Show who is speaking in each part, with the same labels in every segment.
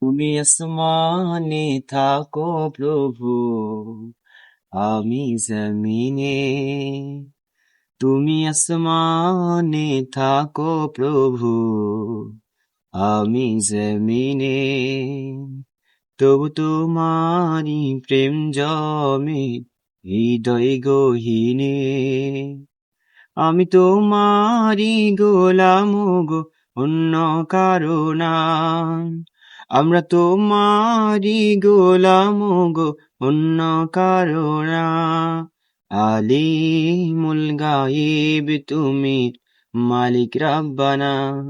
Speaker 1: তুমি আসমানে থাকো প্রভু, আমি জমিনে। তুমি আসমানে থাকো প্রভু, আমি জমিনে। তবু তোমারি প্রেম জমে হৃদয় গহীনে। আমি তোমারি গোলাম গো, অন্য কারো না। আমরা তোমারি গোলাম গো, অন্য কারো না। আলিমুল গায়েব তুমি, মালিক রাব্বানা।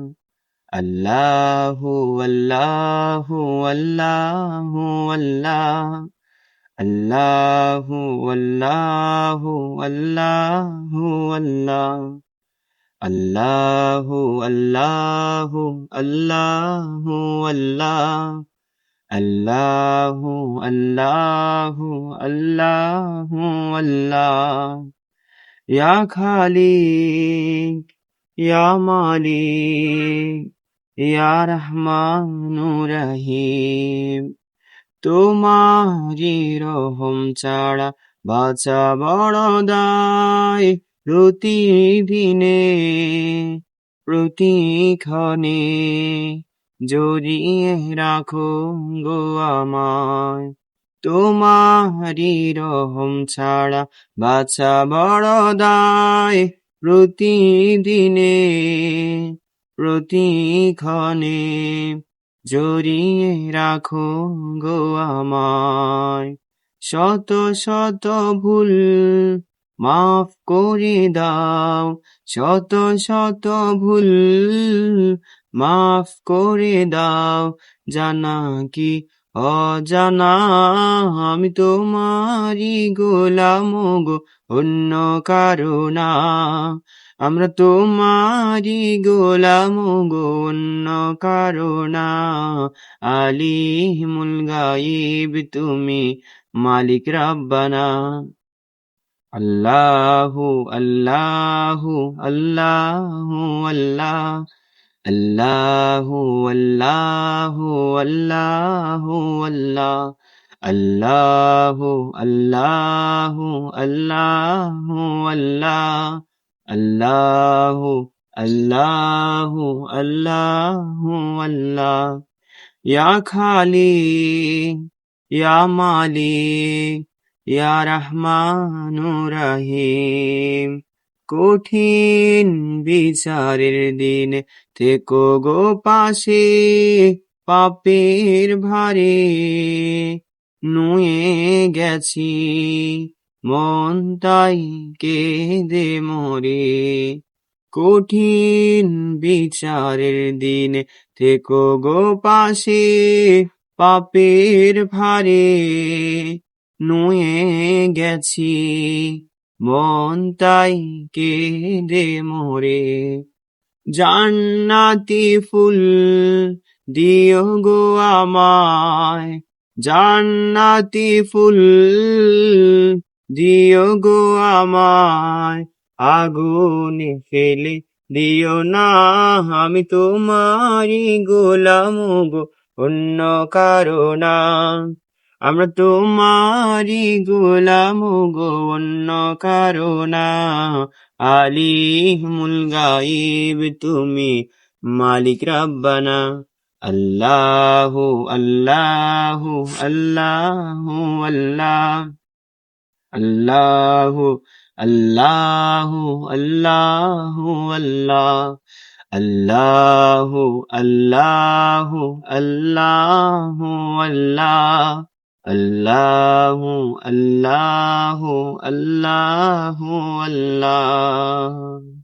Speaker 1: আল্লাহু আল্লাহু আল্লাহু আল্লাহ। আল্লাহু আল্লাহু আল্লাহু আল্লাহ। আল্লাহু আল্লাহু আল্লাহু আল্লাহ। আল্লাহু আল্লাহু আল্লাহু আল্লাহ। ইয়া খালিক, ইয়া মালিক, ইয়া রহমানুর রহিম। তোমারি রহম ছাড়া বাঁচা বড় দায়। প্রতিদিনে প্রতিক্ষণে জড়িয়ে রাখো গো আমায়। তোমারি রহম ছাড়া বাঁচা বড় দায়। প্রতিদিনে প্রতিক্ষণে জড়িয়ে রাখো গো আমায়। শত শত ভুল মাফ করে দাও, শত শত ভুল মাফ করে দাও। জানা কি অজানা, আমি তোমারি গোলাম গো, অন্য কারো না। আমরা তোমারি গোলাম গো, অন্য কারো না। আলিমুল গায়েব তুমি, মালিক রাব্বানা। আল্লাহু আল্লাহু আল্লাহু আল্লাহ। আল্লাহু আল্লাহু আল্লাহু আল্লাহ। আল্লাহু আল্লাহু আল্লাহু আল্লাহ। আল্লাহু আল্লাহু আল্লাহু আল্লাহ। ইয়া খালিক, ইয়া মালিক, ইয়া রহমানুর রহিম। কঠিন বিচারের দিন থেকো গো পাশে, পাপের ভারে নুয়ে গেছি মন তাই কেঁদে মরে। কঠিন বিচারের দিন থেকো গো পাশে, পাপের ভারে নুয়ে গেছি মন তাই কেঁদে মরে। জান্নাতি ফুল দিও গো আমায়, জান্নাতি ফুল দিও গো আমায়। আগুনে ফেলে দিও না, আমি তোমারি গোলাম গো, অন্য কারো না। আমরা তোমারি গোলাম গো, অন্য কারো না। আলিমুল গায়েব তুমি, মালিক রাব্বানা। আল্লাহু আল্লাহু আল্লাহু আল্লাহ। আল্লাহু আল্লাহু আল্লাহু আল্লাহ। আল্লাহু আল্লাহু আল্লাহু আল্লাহ। আল্লাহু আল্লাহু আল্লাহু আল্লাহ।